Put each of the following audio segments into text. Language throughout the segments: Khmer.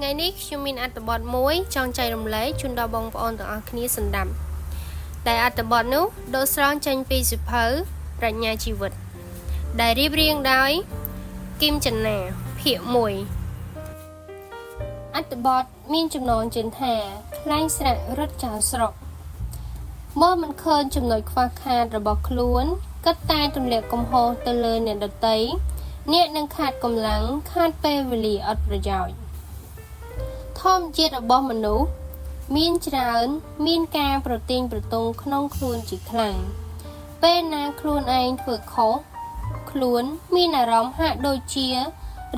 ថ្ងៃនេះខ្ញុំមានអត្ថបទមួយចង់ចែករំលែកជូនដល់បងប្អូនទាំងអស់គ្នាសន្តាប់ដែលអត្ថបទនោះដកស្រង់ចេញពីសៀវភៅប្រាជ្ញាជីវិតដែលរៀបរៀងដោយគឹមចនាភាគ1អត្ថបទមានចំណងជើងថាខ្លែងស្រាក់រត់ចោលស្រុកមើលមិនឃើញចំណុចខ្វះខាតរបស់ខ្លួនគិតតែទម្លាក់កំហុសទៅលើអ្នកដទៃអ្នកនឹងខាតកម្លាំងខាតពេលវេលាអត់ប្រយោជន៍ធម្មជាតិរបស់មនុស្សមានច្រើនមានការប្រទែងប្រទង់ក្នុងខ្លួនជាខ្លាំងពេលណាខ្លួនឯងធ្វើខុសខ្លួនមានអារម្មណ៍ហាក់ដូចជា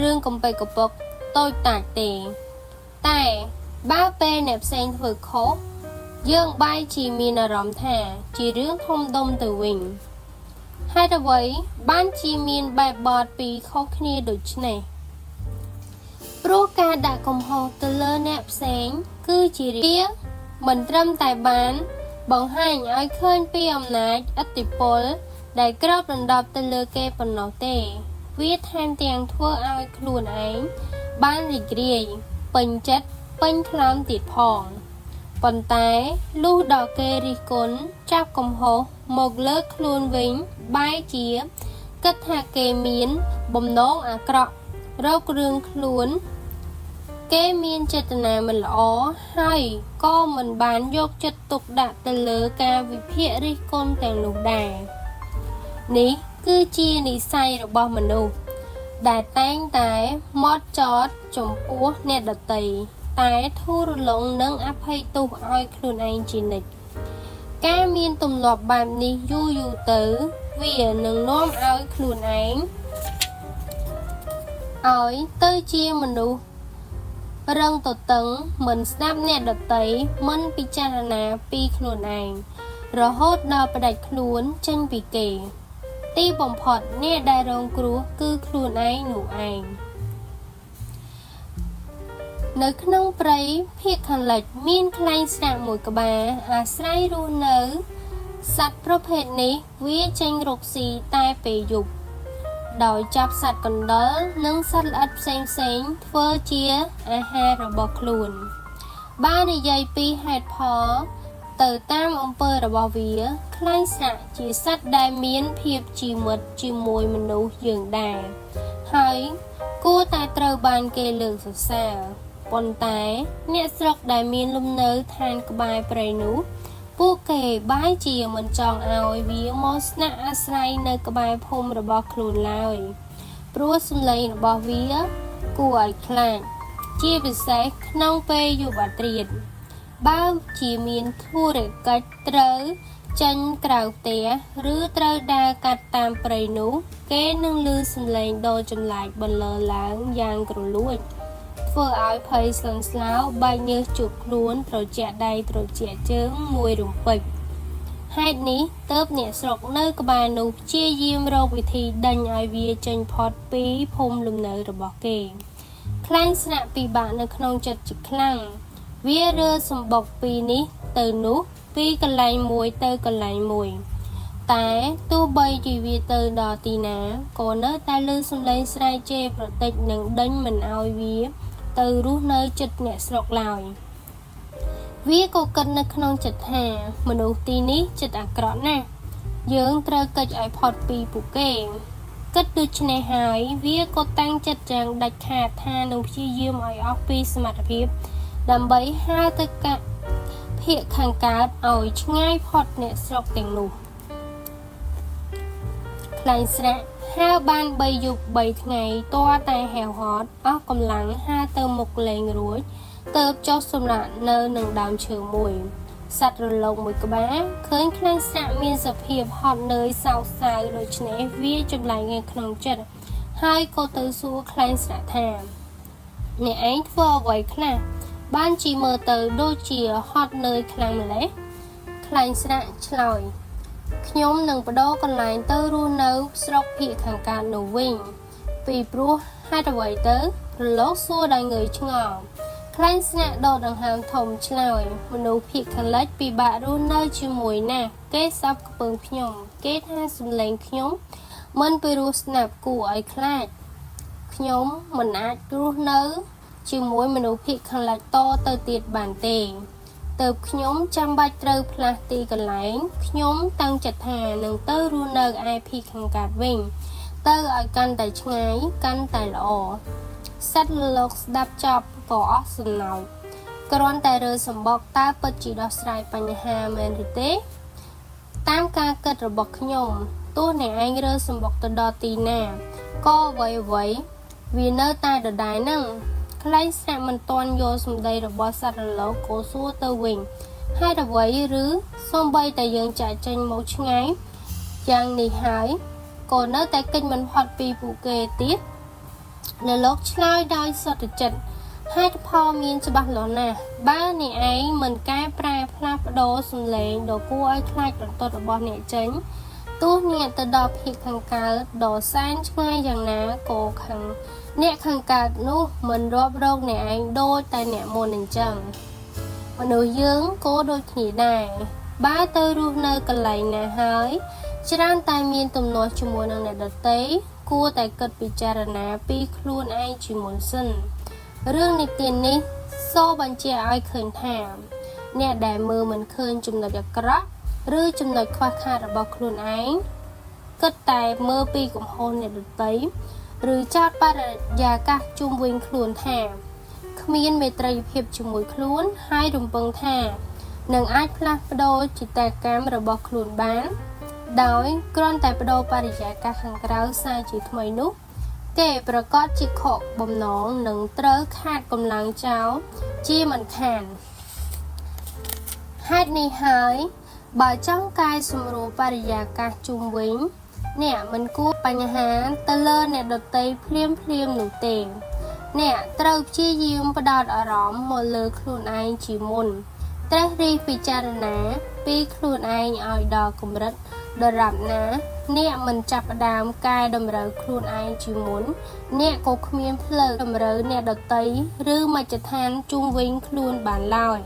រឿងកំប៉ិកកំប៉ុកតូចតាចទេតែបើពេលអ្នកផ្សេងធ្វើខុសយើងបែរជាមានអារម្មណ៍ថាជារឿងធំដុំទៅវិញហេតុអ្វីបានជាមានបែបបទពីរខុសគ្នាដូចនេះព្រោះការដាក់កំហុសទៅលើអ្នកផ្សេងគឺជារឿងមិនត្រឹមតែបានបង្ហាញឲ្យឃើញពីអំណាចឥទ្ធិពលដែលគ្របដណ្ដប់ទៅលើគេប៉ុណ្ណោះទេវាថែមទាំងធ្វើឲ្យខ្លួនឯងបានរីករាយពេញចិត្តពេញថ្លើមទៀតផងប៉ុន្តែលុះដល់គេរិះគន់ចាប់កំហុសមកលើខ្លួនវិញបែរជាគិតថាគេមានបំណងអាក្រក់រករឿងខ្លួនគេមានចេតនាមិនល្អហើយក៏មិនបានយកចិត្តទុកដាក់ទៅលើការវិភាគរិះគន់ទាំងនោះដែរនេះគឺជានិស្ស័យរបស់មនុស្សដែលតែងតែមកចតចំពោះអ្នកដទៃតែធូររលុងនិងអភ័យទោសឲ្យខ្លួនឯងជានិច្ចការមានទម្លាប់បែបនេះយូរទៅវានឹងនាំឲ្យខ្លួនឯងឲ្យទៅជាមនុស្សរឹងទទឹងមិនស្ដាប់អ្នកដទៃមិនពិចារណាពីខ្លួនឯងរហូតដល់ផ្ដាច់ខ្លួនចេញពីគេទីបំផុតអ្នកដែលរងគ្រោះគឺខ្លួនឯងនោះឯងនៅក្នុងព្រៃភាគខាងលិចមានខ្លែងស្រាកមួយក្បាលអាស្រ័យរស់នៅសត្វប្រភេទនេះវាចេញរកស៊ីតែពេលយប់ដោយចាប់សត្វកណ្ដុរនិងសត្វល្អិតផ្សេងធ្វើជាអាហាររបស់ខ្លួនបាននិយាយពីហេតុផលទៅតាមអំពើរបស់វាខ្លែងស្រាកជាសត្វដែលមានភាពជាមិត្តជាមួយមនុស្សយើងដែរហើយគួរតែត្រូវបានគេលើកសរសើរប៉ុន្តែអ្នកស្រុកដែលមានលំនៅឋានក្បែរព្រៃនោះពួកគេបែរជាមិនចង់ឲ្យវាមកស្នាក់អាស្រ័យនៅក្បែរភូមិរបស់ខ្លួនឡើយព្រោះសម្លេងរបស់វាគួរឲ្យខ្លាចជាពិសេសក្នុងពេលយប់អាធ្រាត្របើជាមានធុរកិច្ចត្រូវចេញក្រៅផ្ទះឬត្រូវដើរកាត់តាមព្រៃនោះគេនឹងឮសម្លេងដ៏ចម្លែកបន្លឺឡើងយ៉ាងគ្រលួចធ្វើឲ្យភ័យស្លន់ស្លោបែកញើសជក់ខ្លួនត្រជាក់ដៃត្រជាក់ជើងមួយរំពេចហេតុនេះទើបអ្នកស្រុកនៅក្បែរនោះព្យាយាមរកវិធីដេញឲ្យវាចេញផុតពីភូមិលំនៅរបស់គេខ្លែងស្រាក់ពិបាកនៅក្នុងចិត្តជាខ្លាំងវារើសម្បុកពីនេះទៅនោះពីកន្លែងមួយទៅកន្លែងមួយតែទោះបីជាវាទៅដល់ទីណាក៏នៅតែឮសំឡេងស្រែកជេរប្រតិចនិងដេញមិនឲ្យវាទៅរស់នៅជិតអ្នកស្រុកឡើយវាក៏គិតនៅក្នុងចិត្តថាមនុស្សទីនេះចិត្តអាក្រក់ណាស់យើងត្រូវកិច្ចឲ្យផុតពីពួកគេគិតដូច្នេះហើយវាក៏តាំងចិត្តយ៉ាងដាច់ខាតថានឹងព្យាយាមឲ្យអស់ពីសមត្ថភាពដើម្បីហើរទៅកាក់ភាគខាងកើតឲ្យឆ្ងាយផុតអ្នកស្រុកទាំងនោះខ្លែងស្រាក់ហើរបាន3យប់3ថ្ងៃទាល់តែហេវហត់អស់កម្លាំងហើរទៅមុខលេងរួចទើបចុះសម្រាកនៅនឹងដើមឈើមួយសត្វរលកមួយក្បាលឃើញខ្លែងស្រាក់មានសភាពហត់នឿយសោកសៅដូច្នេះវាចម្លែកនៅក្នុងចិត្តហើយក៏ទៅសួរខ្លែងស្រាក់ថាអ្នកឯងធ្វើអ្វីខ្លះបានជាមើលទៅដូចជាហត់នឿយខ្លាំងម្ល៉េះខ្លែងស្រាក់ឆ្លើយខ្ញុំនឹងបដូរកន្លែងទៅរស់នៅស្រុកភាគខាងកើតនោះវិញពីព្រោះហេតុអ្វីទៅរលកសួរដោយងើយឆ្ងល់ខ្លែងស្នាក់ដកដង្ហើមធំឆ្លើយមនុស្សភាគខាងលិចពិបាករស់នៅជាមួយណាស់គេសាប់ខ្ពើមខ្ញុំគេថាសំឡេងខ្ញុំមិនពីរោះស្នាប់គួរឲ្យខ្លាចខ្ញុំមិនអាចរស់នៅ ជាមួយមនុស្សភាគខាងលិចតទៅទៀតបានទេទៅខ្ញុំចាំបាច់ត្រូវផ្លាស់ទីកន្លែងខ្ញុំតាំងចិត្តថានឹងទៅរស់នៅឯភាគខាងកើតវិញទៅឲ្យកាន់តែឆ្ងាយកាន់តែល្អសត្វលោកស្ដាប់ចប់ក៏អស់សំណោចគ្រាន់តែរើសម្បកតើពិតជាដោះស្រាយបញ្ហាមែនឬទេតាមការគិតរបស់ខ្ញុំទោះអ្នកឯងរើសម្បកទៅដល់ទីណាក៏អ្វីវានៅតែដដែលហ្នឹងខ្លែងស្នាក់មិនទាន់យកសម្ដីរបស់សត្វរលកក៏សួរទៅវិញហេតុអ្វីឬសូម្បីតែយើងចាក់ចេញមកឆ្ងាយយ៉ាងនេះហើយក៏នៅតែគេចមិនផុតពីពួកគេទៀតនៅលោកឆ្លើយដោយសន្តិចិត្តហេតុផលមានច្បាស់លាស់ណាស់បើអ្នកឯងមិនកែប្រែផ្លាស់ប្ដូរសំឡេងដ៏គួរឲ្យខ្លាចរំទត់របស់អ្នកចេញទោះអ្នកទៅដល់ភាគខាងកើតដ៏សែនឆ្ងាយយ៉ាងណាក៏អ្នកខាងកើតនោះមិនរាប់រកអ្នកឯងដូចតែអ្នកមុនអញ្ចឹងមនុស្សយើងក៏ដូចគ្នាដែរបើទៅរស់នៅកន្លែងណាហើយច្រើនតែមានទំនាស់ជាមួយនឹងអ្នកដទៃគួរតែគិតពិចារណាពីខ្លួនឯងជាមុនសិនរឿងនិទាននេះសូបញ្ជាក់ឲ្យឃើញថាអ្នកដែលមើលមិនឃើញចំណុចអាក្រក់ឬចំណុចខ្វះខាតរបស់ខ្លួនឯងគិតតែមើលពីកំហុសអ្នកដទៃឬចោទបរិយាកាសជុំវិញខ្លួនថាគ្មានមេត្រីភាពជាមួយខ្លួនហើយរំពឹងថានឹងអាចផ្លាស់ប្ដូរจิตកម្មរបស់ខ្លួនបានដោយគ្រាន់តែបដូរបរិយាកាសខាងក្រៅសារជាថ្មីនោះគេប្រកាសជាខកបំណងនឹងត្រូវខាតកម្លាំងចោលជាមិនខានហេតុនេះហើយបើចង់កែសម្រួលបរិយាកាសជុំវិញអ្នកមិនគួរបញ្ហាទៅលើអ្នកដទៃភ្លាមនោះទេអ្នកត្រូវព្យាយាមផ្ដោតអារម្មណ៍មកលើខ្លួនឯងជាមុនត្រិះរិះពិចារណាពីខ្លួនឯងឲ្យដល់កម្រិតដរាបណាអ្នកមិនចាប់ផ្ដើមកែតម្រូវខ្លួនឯងជាមុនអ្នកក៏គ្មានផ្លូវតម្រូវអ្នកដទៃឬមជ្ឈដ្ឋានជុំវិញខ្លួនបានឡើយ